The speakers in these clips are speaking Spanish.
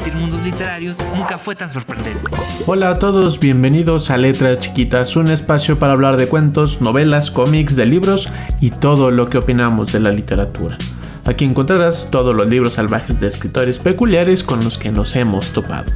compartir mundos literarios nunca fue tan sorprendente. Hola a todos, bienvenidos a Letras Chiquitas, un espacio para hablar de cuentos, novelas, cómics, de libros y todo lo que opinamos de la literatura. Aquí encontrarás todos los libros salvajes de escritores peculiares con los que nos hemos topado.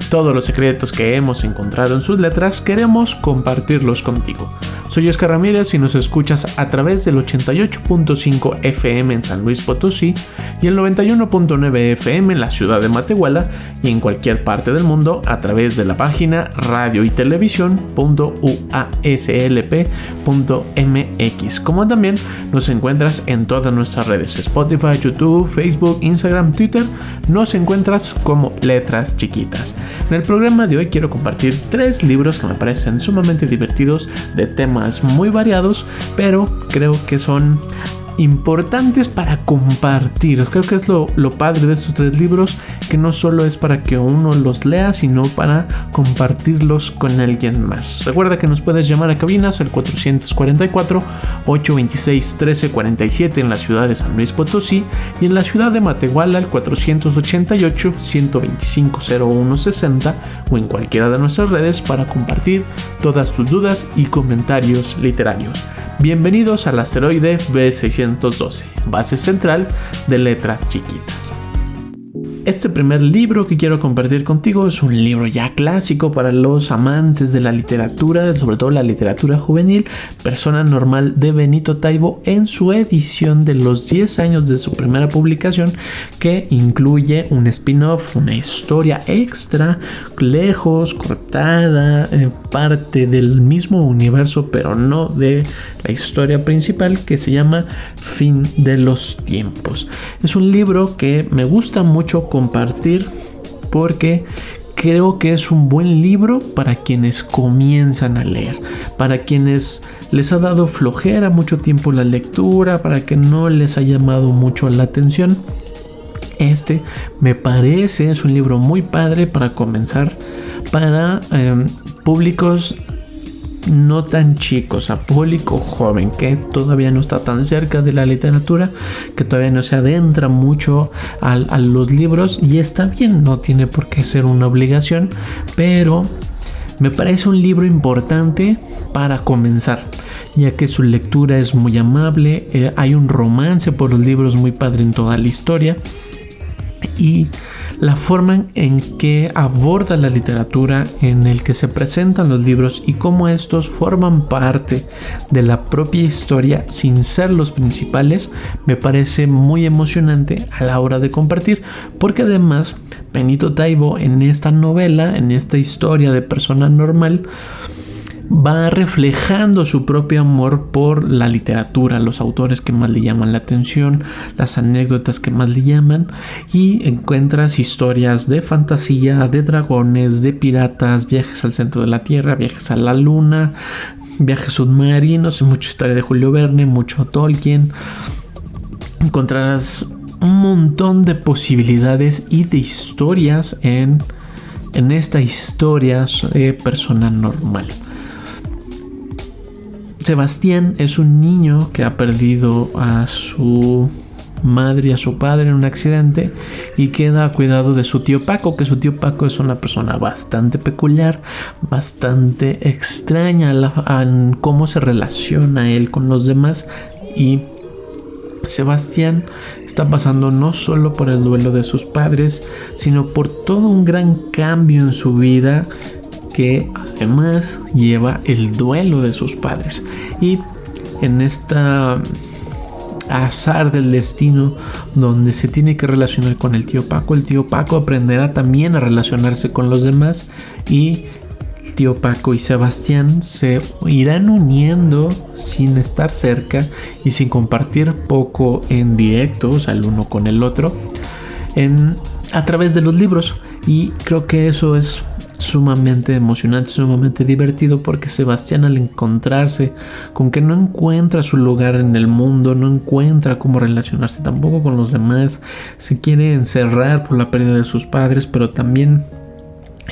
Todos los secretos que hemos encontrado en sus letras queremos compartirlos contigo. Soy Oscar Ramírez y nos escuchas a través del 88.5 FM en San Luis Potosí y el 91.9 FM en la ciudad de Matehuala y en cualquier parte del mundo a través de la página radioytelevisión.uaslp.mx, como también nos encuentras en todas nuestras redes: Spotify, YouTube, Facebook, Instagram, Twitter. Nos encuentras como Letras Chiquitas. En el programa de hoy quiero compartir 3 libros que me parecen sumamente divertidos, de temas muy variados, pero creo que son importantes para compartir. Creo que es lo padre de estos 3 libros, que no solo es para que uno los lea, sino para compartirlos con alguien más. Recuerda que nos puedes llamar a cabinas al 444-826-1347 en la ciudad de San Luis Potosí y en la ciudad de Matehuala al 488-125-0160 o en cualquiera de nuestras redes para compartir todas tus dudas y comentarios literarios. Bienvenidos al asteroide B612, base central de Letras Chiquitas. Este primer libro que quiero compartir contigo es un libro ya clásico para los amantes de la literatura, sobre todo la literatura juvenil. Persona Normal, de Benito Taibo, en su edición de los 10 años de su primera publicación, que incluye un spin-off, una historia extra, lejos, cortada, parte del mismo universo, pero no de la historia principal, que se llama Fin de los Tiempos. Es un libro que me gusta mucho compartir porque creo que es un buen libro para quienes comienzan a leer, para quienes les ha dado flojera mucho tiempo la lectura, para que no les ha llamado mucho la atención. Este me parece es un libro muy padre para comenzar, para públicos no tan chicos, a público joven que todavía no está tan cerca de la literatura, que todavía no se adentra mucho a los libros, y está bien, no tiene por qué ser una obligación, pero me parece un libro importante para comenzar, ya que su lectura es muy amable, hay un romance por los libros muy padre en toda la historia, y la forma en que aborda la literatura, en el que se presentan los libros y cómo estos forman parte de la propia historia sin ser los principales, me parece muy emocionante a la hora de compartir, porque además Benito Taibo en esta novela, en esta historia de Persona Normal, va reflejando su propio amor por la literatura, los autores que más le llaman la atención, las anécdotas que más le llaman, y encuentras historias de fantasía, de dragones, de piratas, viajes al centro de la Tierra, viajes a la Luna, viajes submarinos, mucha historia de Julio Verne, mucho Tolkien. Encontrarás un montón de posibilidades y de historias en esta historia de Persona Normal. Sebastián es un niño que ha perdido a su madre y a su padre en un accidente y queda a cuidado de su tío Paco, que su tío Paco es una persona bastante peculiar, bastante extraña en cómo se relaciona él con los demás, y Sebastián está pasando no solo por el duelo de sus padres, sino por todo un gran cambio en su vida, que además lleva el duelo de sus padres. Y en esta azar del destino, donde se tiene que relacionar con el tío Paco aprenderá también a relacionarse con los demás, y el tío Paco y Sebastián se irán uniendo sin estar cerca y sin compartir poco en directo, o sea, el uno con el otro, a través de los libros. Y creo que eso es sumamente emocionante, sumamente divertido, porque Sebastián, al encontrarse con que no encuentra su lugar en el mundo, no encuentra cómo relacionarse tampoco con los demás, se quiere encerrar por la pérdida de sus padres, pero también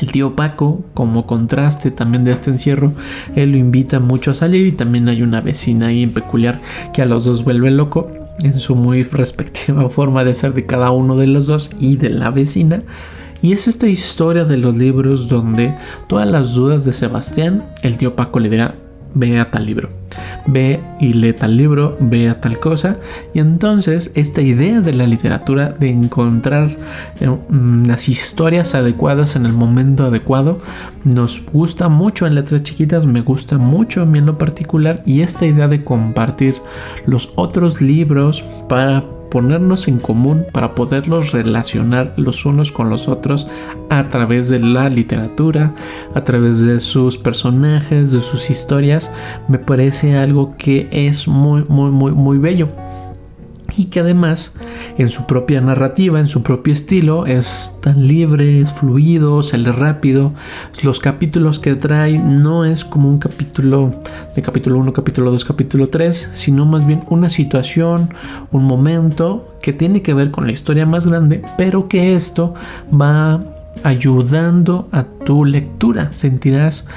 el tío Paco, como contraste también de este encierro, él lo invita mucho a salir, y también hay una vecina ahí en peculiar que a los dos vuelve loco en su muy respectiva forma de ser de cada uno de los dos y de la vecina. Y es esta historia de los libros donde todas las dudas de Sebastián, el tío Paco le dirá: ve a tal libro, ve y lee tal libro, ve a tal cosa. Y entonces esta idea de la literatura, de encontrar las historias adecuadas en el momento adecuado, nos gusta mucho en Letras Chiquitas, me gusta mucho a mí en lo particular. Y esta idea de compartir los otros libros para ponernos en común, para poderlos relacionar los unos con los otros a través de la literatura, a través de sus personajes, de sus historias, me parece algo que es muy bello. Y que además en su propia narrativa, en su propio estilo, es tan libre, es fluido, se lee rápido. Los capítulos que trae no es como un capítulo de capítulo 1, capítulo 2, capítulo 3, sino más bien una situación, un momento que tiene que ver con la historia más grande, pero que esto va ayudando a tu lectura. Sentirás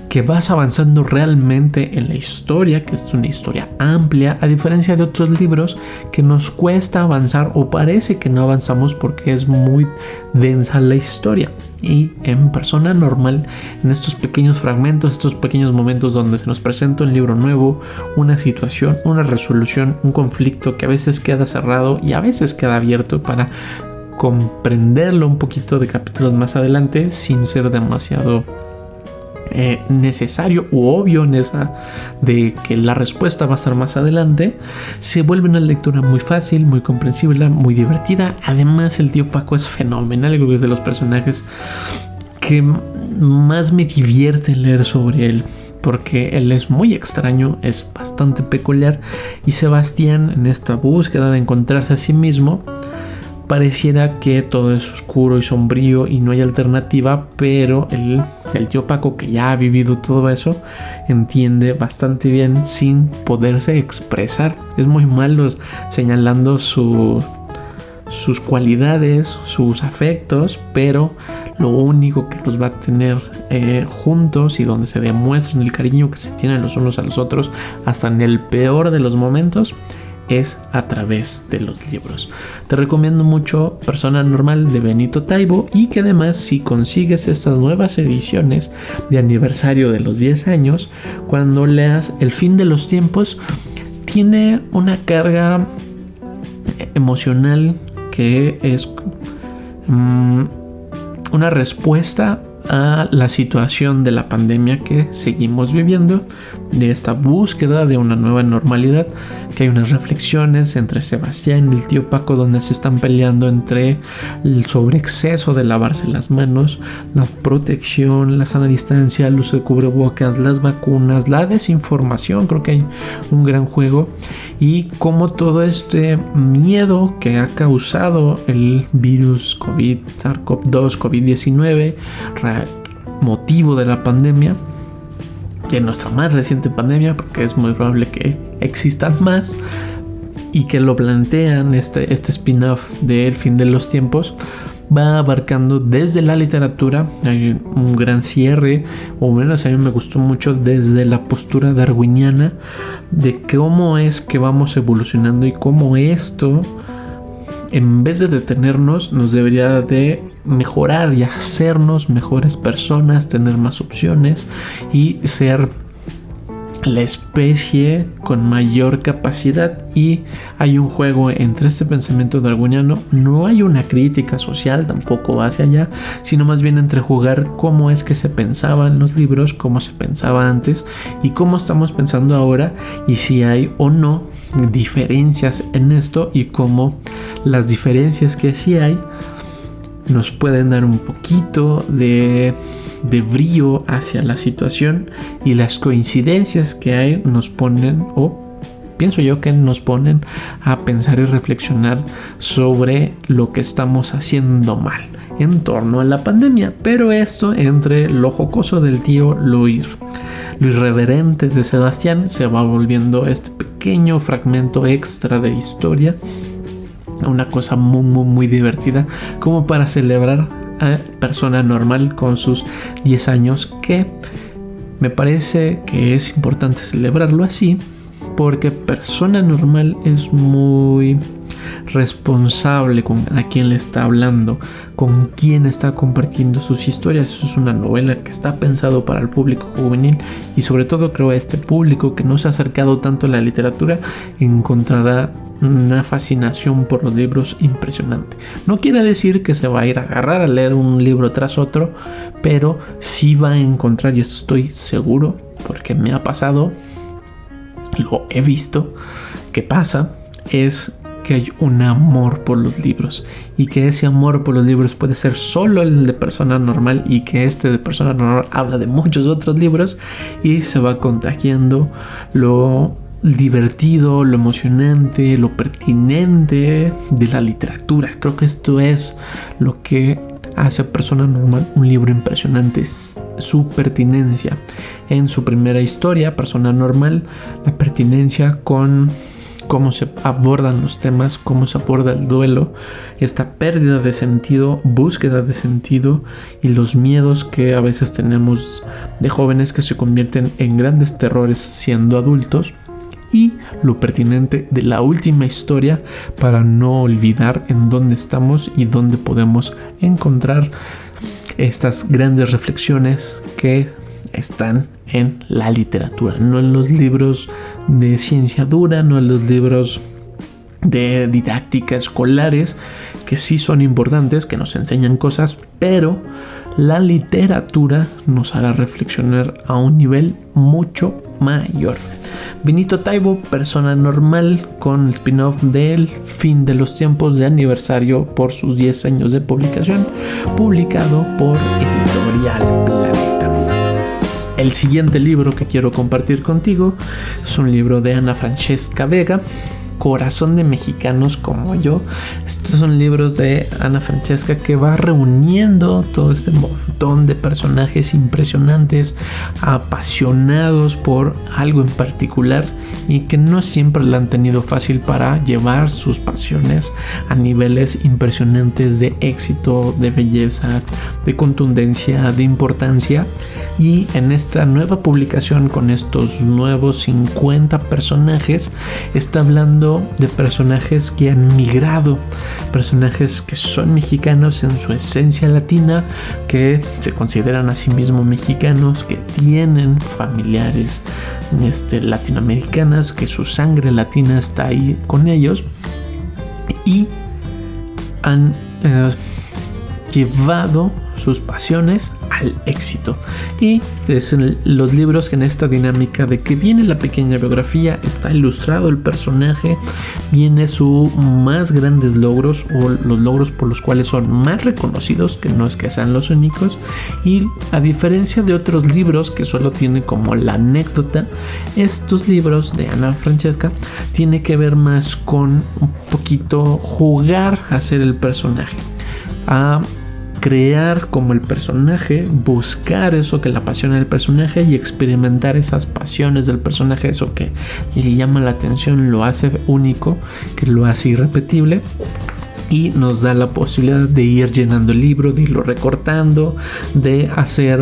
que vas avanzando realmente en la historia, que es una historia amplia, a diferencia de otros libros que nos cuesta avanzar o parece que no avanzamos porque es muy densa la historia. Y en Persona Normal, en estos pequeños fragmentos, estos pequeños momentos donde se nos presenta un libro nuevo, una situación, una resolución, un conflicto que a veces queda cerrado y a veces queda abierto para comprenderlo un poquito de capítulos más adelante sin ser demasiado necesario u obvio en esa de que la respuesta va a estar más adelante, se vuelve una lectura muy fácil, muy comprensible, muy divertida. Además, el tío Paco es fenomenal, creo que es de los personajes que más me divierte leer sobre él, porque él es muy extraño, es bastante peculiar, y Sebastián, en esta búsqueda de encontrarse a sí mismo, pareciera que todo es oscuro y sombrío y no hay alternativa, pero el tío Paco, que ya ha vivido todo eso, entiende bastante bien sin poderse expresar. Es muy malo señalando sus cualidades, sus afectos, pero lo único que los va a tener juntos y donde se demuestran el cariño que se tienen los unos a los otros hasta en el peor de los momentos es a través de los libros. Te recomiendo mucho Persona Normal de Benito Taibo, y que además, si consigues estas nuevas ediciones de aniversario de los 10 años, cuando leas El Fin de los Tiempos, tiene una carga emocional que es una respuesta a la situación de la pandemia que seguimos viviendo, de esta búsqueda de una nueva normalidad, que hay unas reflexiones entre Sebastián y el tío Paco donde se están peleando entre el sobreexceso de lavarse las manos, la protección, la sana distancia, el uso de cubrebocas, las vacunas, la desinformación. Creo que hay un gran juego, y cómo todo este miedo que ha causado el virus COVID, SARS-CoV-2, COVID-19, motivo de la pandemia, de nuestra más reciente pandemia, porque es muy probable que existan más, y que lo plantean este spin-off de El Fin de los Tiempos, va abarcando desde la literatura. Hay un gran cierre, o menos a mí me gustó mucho, desde la postura darwiniana de cómo es que vamos evolucionando y cómo esto, en vez de detenernos, nos debería de mejorar y hacernos mejores personas, tener más opciones y ser la especie con mayor capacidad. Y hay un juego entre este pensamiento darwiniano, no hay una crítica social, tampoco va hacia allá, sino más bien entre jugar cómo es que se pensaba en los libros, cómo se pensaba antes y cómo estamos pensando ahora, y si hay o no diferencias en esto, y cómo las diferencias que sí hay nos pueden dar un poquito de brillo hacia la situación, y las coincidencias que hay nos ponen, o pienso yo que nos ponen a pensar y reflexionar sobre lo que estamos haciendo mal en torno a la pandemia. Pero esto, entre lo jocoso del tío, lo irreverente de Sebastián, se va volviendo este pequeño fragmento extra de historia, una cosa muy divertida, como para celebrar a Persona Normal con sus 10 años, que me parece que es importante celebrarlo así, porque Persona Normal es muy responsable con a quién le está hablando, con quién está compartiendo sus historias. Eso es una novela que está pensado para el público juvenil y sobre todo creo a este público que no se ha acercado tanto a la literatura encontrará una fascinación por los libros impresionante. No quiere decir que se va a ir a agarrar a leer un libro tras otro, pero sí va a encontrar, y esto estoy seguro porque me ha pasado, lo he visto que pasa, es que hay un amor por los libros y que ese amor por los libros puede ser solo el de Persona Normal y que este de Persona Normal habla de muchos otros libros y se va contagiando lo divertido, lo emocionante, lo pertinente de la literatura. Creo que esto es lo que hace a Persona Normal un libro impresionante, su pertinencia. En su primera historia, Persona Normal, la pertinencia con cómo se abordan los temas, cómo se aborda el duelo, esta pérdida de sentido, búsqueda de sentido y los miedos que a veces tenemos de jóvenes que se convierten en grandes terrores siendo adultos. Y lo pertinente de la última historia para no olvidar en dónde estamos y dónde podemos encontrar estas grandes reflexiones que están en la literatura, no en los libros de ciencia dura, no en los libros de didáctica escolares, que sí son importantes, que nos enseñan cosas, pero la literatura nos hará reflexionar a un nivel mucho mayor. Benito Taibo, Persona Normal, con el spin-off del Fin de los Tiempos de aniversario por sus 10 años de publicación, publicado por Editorial Planeta. El siguiente libro que quiero compartir contigo es un libro de Ana Francesca Vega, Corazón de Mexicanos como Yo. Estos son libros de Ana Francesca que va reuniendo todo este montón de personajes impresionantes, apasionados por algo en particular y que no siempre la han tenido fácil para llevar sus pasiones a niveles impresionantes de éxito, de belleza, de contundencia, de importancia. Y en esta nueva publicación con estos nuevos 50 personajes está hablando de personajes que han migrado, personajes que son mexicanos en su esencia latina, que se consideran a sí mismos mexicanos, que tienen familiares latinoamericanas, que su sangre latina está ahí con ellos y han llevado sus pasiones al éxito. Y es en los libros que en esta dinámica de que viene la pequeña biografía, está ilustrado el personaje, viene sus más grandes logros o los logros por los cuales son más reconocidos, que no es que sean los únicos. Y a diferencia de otros libros que solo tienen como la anécdota, estos libros de Ana Francesca tiene que ver más con un poquito jugar a ser el personaje, a crear como el personaje, buscar eso que le apasiona al personaje y experimentar esas pasiones del personaje, eso que le llama la atención, lo hace único, que lo hace irrepetible. Y nos da la posibilidad de ir llenando el libro, de irlo recortando, de hacer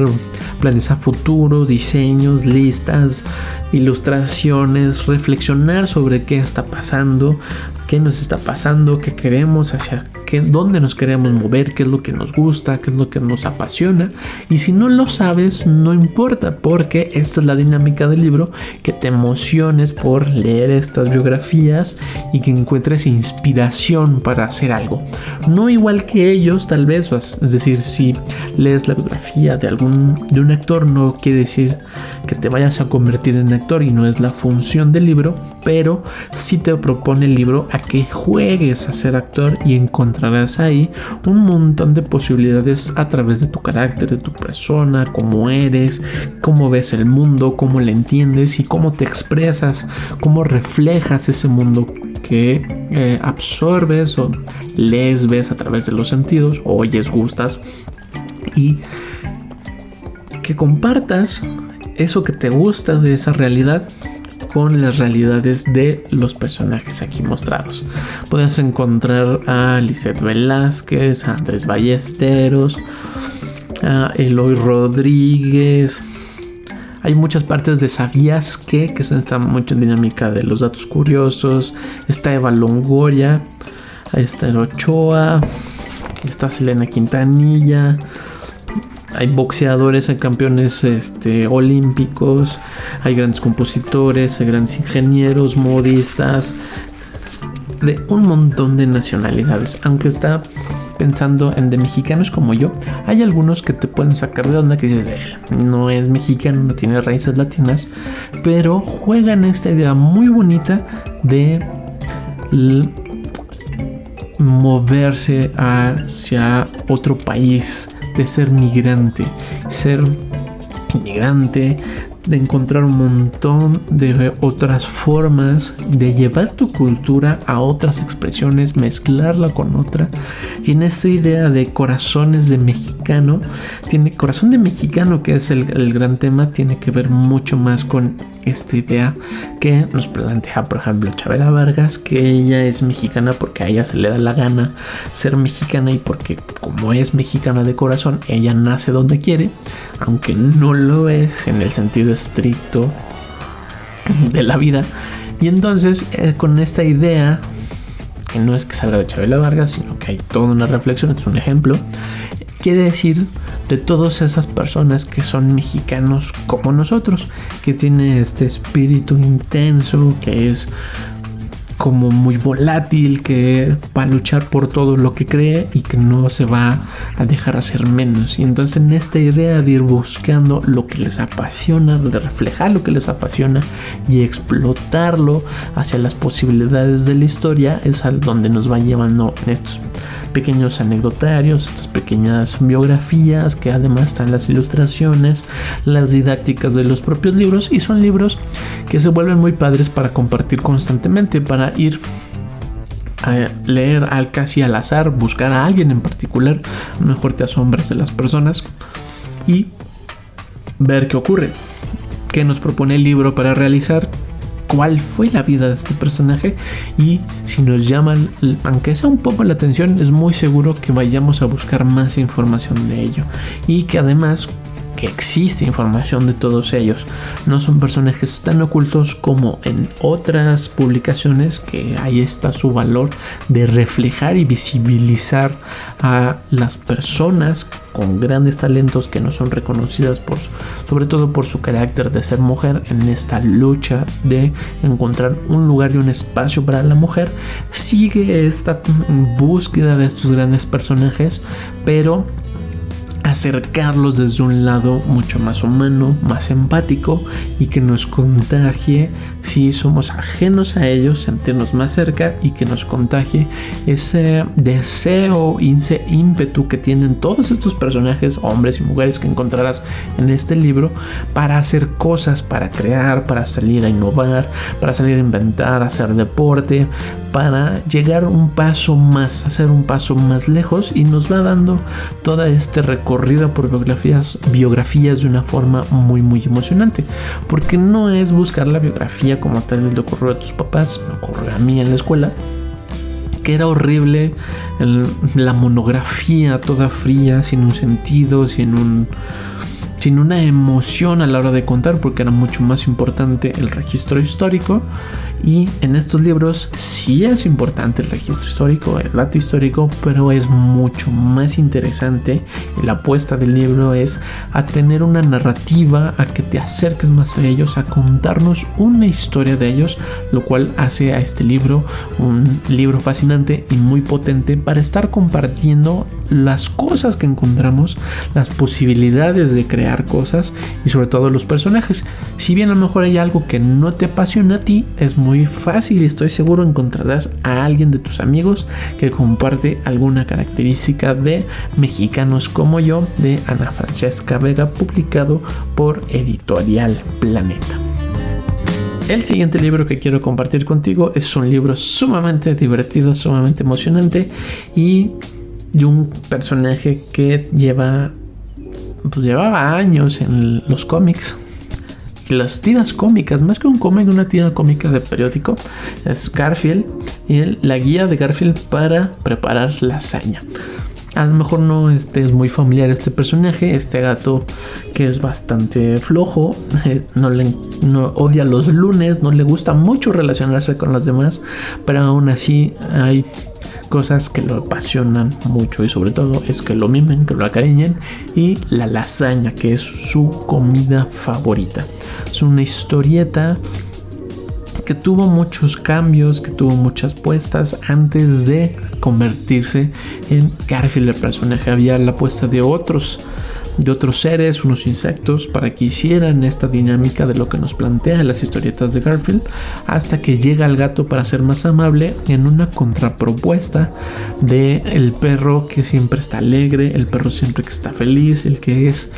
planes a futuro, diseños, listas, ilustraciones, reflexionar sobre qué está pasando, qué nos está pasando, qué queremos, hacia dónde nos queremos mover, qué es lo que nos gusta, qué es lo que nos apasiona. Y si no lo sabes, no importa, porque esta es la dinámica del libro, que te emociones por leer estas biografías y que encuentres inspiración para hacer algo. No igual que ellos, tal vez, es decir, si lees la biografía de un actor, no quiere decir que te vayas a convertir en actor y no es la función del libro, pero sí te propone el libro a que juegues a ser actor y encontrarás ahí un montón de posibilidades a través de tu carácter, de tu persona, cómo eres, cómo ves el mundo, cómo le entiendes y cómo te expresas, cómo reflejas ese mundo que absorbes o lees, ves a través de los sentidos, oyes, gustas, y que compartas eso que te gusta de esa realidad con las realidades de los personajes aquí mostrados. Podrás encontrar a Lisette Velázquez, a Andrés Ballesteros, a Eloy Rodríguez. Hay muchas partes de ¿Sabías qué? Que está mucho en dinámica de los datos curiosos. Está Eva Longoria. Ahí está el Ochoa, está Selena Quintanilla, hay boxeadores, hay campeones olímpicos, hay grandes compositores, hay grandes ingenieros, modistas, de un montón de nacionalidades. Aunque está pensando en de mexicanos como yo, hay algunos que te pueden sacar de onda, que dices, no es mexicano, no tiene raíces latinas, pero juegan esta idea muy bonita de moverse hacia otro país, de ser migrante, ser inmigrante, de encontrar un montón de otras formas de llevar tu cultura a otras expresiones, mezclarla con otra. Y en esta idea de corazones de mexicano, corazón de mexicano, que es el gran tema, tiene que ver mucho más con esta idea que nos plantea, por ejemplo, Chavela Vargas, que ella es mexicana porque a ella se le da la gana ser mexicana, y porque como es mexicana de corazón, ella nace donde quiere, aunque no lo es en el sentido estricto de la vida. Y entonces con esta idea, que no es que salga de Chavela Vargas, sino que hay toda una reflexión, es un ejemplo, quiere decir de todas esas personas que son mexicanos como nosotros, que tienen este espíritu intenso, que es como muy volátil, que va a luchar por todo lo que cree y que no se va a dejar hacer menos. Y entonces en esta idea de ir buscando lo que les apasiona, de reflejar lo que les apasiona y explotarlo hacia las posibilidades de la historia, es a donde nos va llevando estos pequeños anecdotarios, estas pequeñas biografías, que además están las ilustraciones, las didácticas de los propios libros, y son libros que se vuelven muy padres para compartir constantemente, para ir a leer casi al azar, buscar a alguien en particular, a lo mejor te asombras de las personas y ver qué ocurre, qué nos propone el libro para realizar, cuál fue la vida de este personaje, y si nos llaman, aunque sea un poco la atención, es muy seguro que vayamos a buscar más información de ello, y que además que existe información de todos ellos. No son personajes tan ocultos como en otras publicaciones, que ahí está su valor de reflejar y visibilizar a las personas con grandes talentos que no son reconocidas sobre todo por su carácter de ser mujer, en esta lucha de encontrar un lugar y un espacio para la mujer. Sigue esta búsqueda de estos grandes personajes, pero acercarlos desde un lado mucho más humano, más empático, y que nos contagie, si somos ajenos a ellos, sentirnos más cerca, y que nos contagie ese deseo y ese ímpetu que tienen todos estos personajes, hombres y mujeres, que encontrarás en este libro, para hacer cosas, para crear, para salir a innovar, para salir a inventar, hacer deporte, para llegar un paso más, hacer un paso más lejos, y nos va dando todo este recorrido por biografías de una forma muy muy emocionante, porque no es buscar la biografía como tal vez le ocurrió a tus papás, me ocurrió a mí en la escuela, que era horrible, la monografía toda fría, sin un sentido, sin una emoción a la hora de contar, porque era mucho más importante el registro histórico. Y en estos libros sí es importante el registro histórico, el dato histórico, pero es mucho más interesante, y la apuesta del libro es a tener una narrativa, a que te acerques más a ellos, a contarnos una historia de ellos, lo cual hace a este libro un libro fascinante y muy potente para estar compartiendo las cosas que encontramos, las posibilidades de crear cosas, y sobre todo los personajes. Si bien a lo mejor hay algo que no te apasiona a ti, es muy fácil, y estoy seguro encontrarás a alguien de tus amigos que comparte alguna característica de Mexicanos como yo, de Ana Francesca Vega, publicado por Editorial Planeta. El siguiente libro que quiero compartir contigo es un libro sumamente divertido, sumamente emocionante, y de un personaje que llevaba años en los cómics, las tiras cómicas, más que un cómic, una tira cómica de periódico, es Garfield y la guía de Garfield para preparar lasaña. A lo mejor no es muy familiar este personaje, este gato que es bastante flojo, no odia los lunes, no le gusta mucho relacionarse con los demás, pero aún así hay cosas que lo apasionan mucho y sobre todo es que lo mimen, que lo acariñen, y la lasaña, que es su comida favorita. Es una historieta que tuvo muchos cambios, que tuvo muchas puestas antes de convertirse en Garfield el personaje. Había la puesta de otros seres, unos insectos, para que hicieran esta dinámica de lo que nos plantea las historietas de Garfield, hasta que llega el gato para ser más amable, en una contrapropuesta de el perro que siempre está alegre, el perro siempre que está feliz, el que es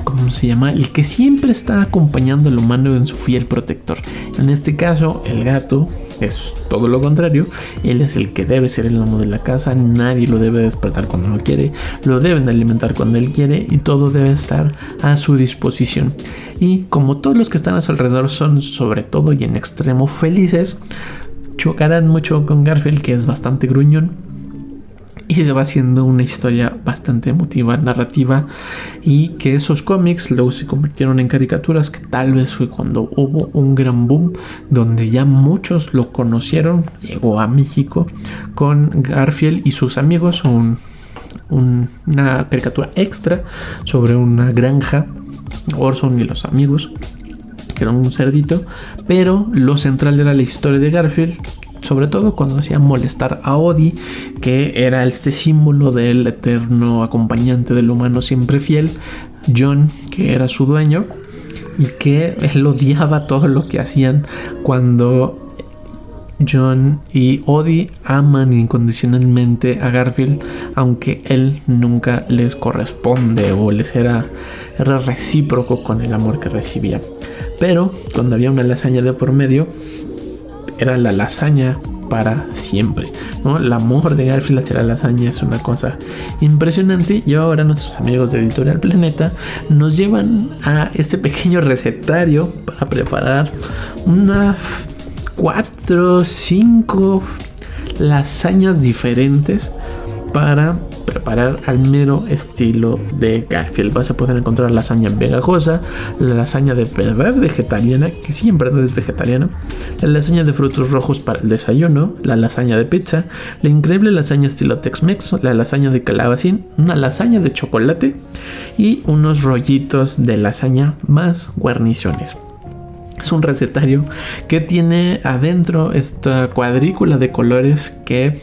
¿cómo se llama? El que siempre está acompañando al humano en su fiel protector. En este caso, el gato es todo lo contrario. Él es el que debe ser el amo de la casa. Nadie lo debe despertar cuando no quiere, lo deben alimentar cuando él quiere, y todo debe estar a su disposición. Y como todos los que están a su alrededor son sobre todo y en extremo felices, chocarán mucho con Garfield, que es bastante gruñón, y se va haciendo una historia bastante emotiva, narrativa, y que esos cómics luego se convirtieron en caricaturas, que tal vez fue cuando hubo un gran boom, donde ya muchos lo conocieron. Llegó a México con Garfield y sus amigos, una caricatura extra sobre una granja, Orson y los amigos, que era un cerdito, pero lo central era la historia de Garfield, sobre todo cuando hacía molestar a Odie, que era este símbolo del eterno acompañante del humano siempre fiel, John, que era su dueño, y que él odiaba todo lo que hacían cuando John y Odie aman incondicionalmente a Garfield, aunque él nunca les corresponde o les era recíproco con el amor que recibía. Pero cuando había una lasaña de por medio, era la lasaña para siempre, ¿no? El amor de Garfield hacia la lasaña es una cosa impresionante. Y ahora nuestros amigos de Editorial Planeta nos llevan a este pequeño recetario para preparar unas 4 o 5 lasañas diferentes para preparar al mero estilo de Garfield. Vas a poder encontrar lasaña pegajosa, la lasaña de verdad vegetariana, que sí en verdad es vegetariana, la lasaña de frutos rojos para el desayuno, la lasaña de pizza, la increíble lasaña estilo Tex-Mex, la lasaña de calabacín, una lasaña de chocolate y unos rollitos de lasaña más guarniciones. Es un recetario que tiene adentro esta cuadrícula de colores que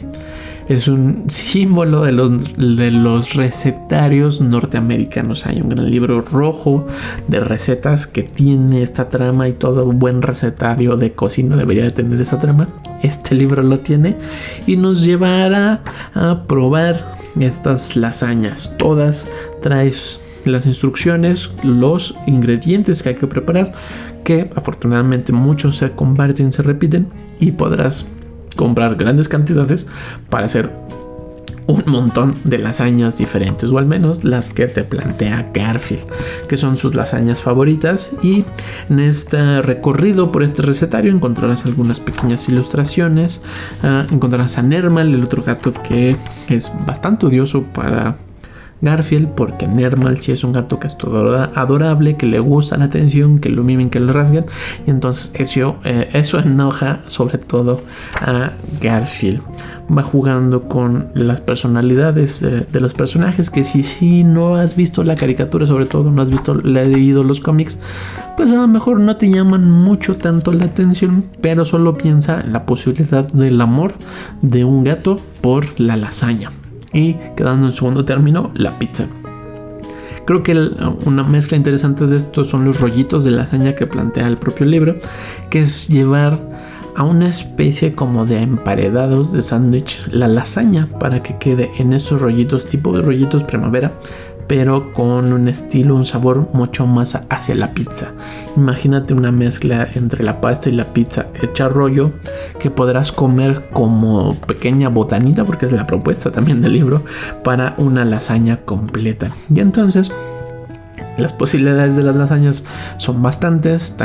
es un símbolo de los recetarios norteamericanos. Hay un gran libro rojo de recetas que tiene esta trama, y todo un buen recetario de cocina debería de tener esa trama. Este libro lo tiene y nos llevará a probar estas lasañas. Todas traes las instrucciones, los ingredientes que hay que preparar, que afortunadamente muchos se comparten, se repiten, y podrás comprar grandes cantidades para hacer un montón de lasañas diferentes, o al menos las que te plantea Garfield, que son sus lasañas favoritas. Y en este recorrido por este recetario encontrarás algunas pequeñas ilustraciones. Encontrarás a Nermal, el otro gato que es bastante odioso para Garfield, porque Nermal sí es un gato que es todo adorable, que le gusta la atención, que lo mimen, que lo rasgan, y entonces eso enoja sobre todo a Garfield. Va jugando con las personalidades de los personajes, que si no has visto la caricatura, sobre todo no has leído los cómics, pues a lo mejor no te llaman mucho tanto la atención, pero solo piensa en la posibilidad del amor de un gato por la lasaña. Y quedando en segundo término, la pizza. Creo que una mezcla interesante de esto son los rollitos de lasaña que plantea el propio libro, que es llevar a una especie como de emparedados de sándwich la lasaña para que quede en esos rollitos, tipo de rollitos primavera, pero con un estilo, un sabor mucho más hacia la pizza. Imagínate una mezcla entre la pasta y la pizza hecha rollo, que podrás comer como pequeña botanita, porque es la propuesta también del libro, para una lasaña completa. Y entonces las posibilidades de las lasañas son bastantes,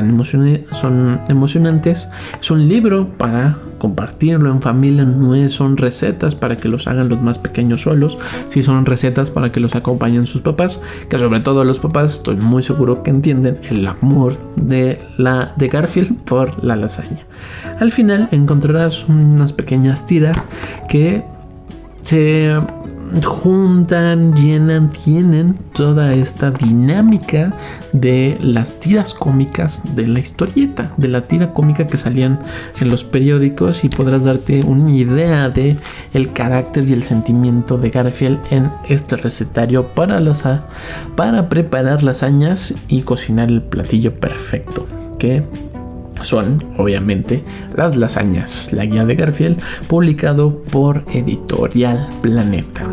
son emocionantes. Es un libro para compartirlo en familia, no son recetas para que los hagan los más pequeños solos, sí son recetas para que los acompañen sus papás, que sobre todo los papás estoy muy seguro que entienden el amor de Garfield por la lasaña. Al final encontrarás unas pequeñas tiras que se juntan, llenan, tienen toda esta dinámica de las tiras cómicas de la historieta, de la tira cómica que salían en los periódicos, y podrás darte una idea de el carácter y el sentimiento de Garfield en este recetario para preparar lasañas y cocinar el platillo perfecto, que son obviamente las lasañas, la guía de Garfield, publicado por Editorial Planeta.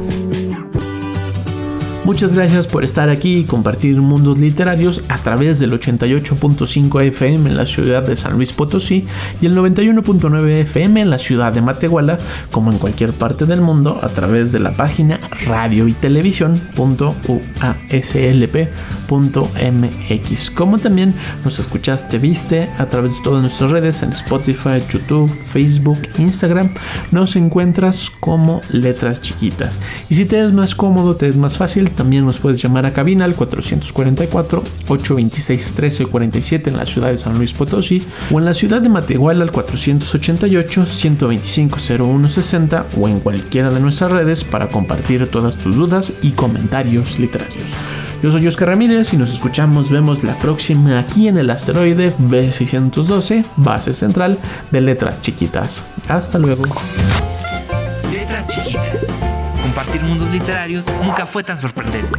Muchas gracias por estar aquí y compartir mundos literarios a través del 88.5 FM en la ciudad de San Luis Potosí y el 91.9 FM en la ciudad de Matehuala, como en cualquier parte del mundo a través de la página radioytelevisión.uaslp.mx, como también nos escuchaste, viste a través de todas nuestras redes en Spotify, YouTube, Facebook, Instagram. Nos encuentras como Letras Chiquitas, y si te es más cómodo, te es más fácil, también nos puedes llamar a cabina al 444-826-1347 en la ciudad de San Luis Potosí, o en la ciudad de Matehuala al 488-125-0160, o en cualquiera de nuestras redes para compartir todas tus dudas y comentarios literarios. Yo soy Oscar Ramírez y nos vemos la próxima aquí en el asteroide B612, base central de Letras Chiquitas. Hasta luego. Letras Chiquitas. Compartir mundos literarios nunca fue tan sorprendente.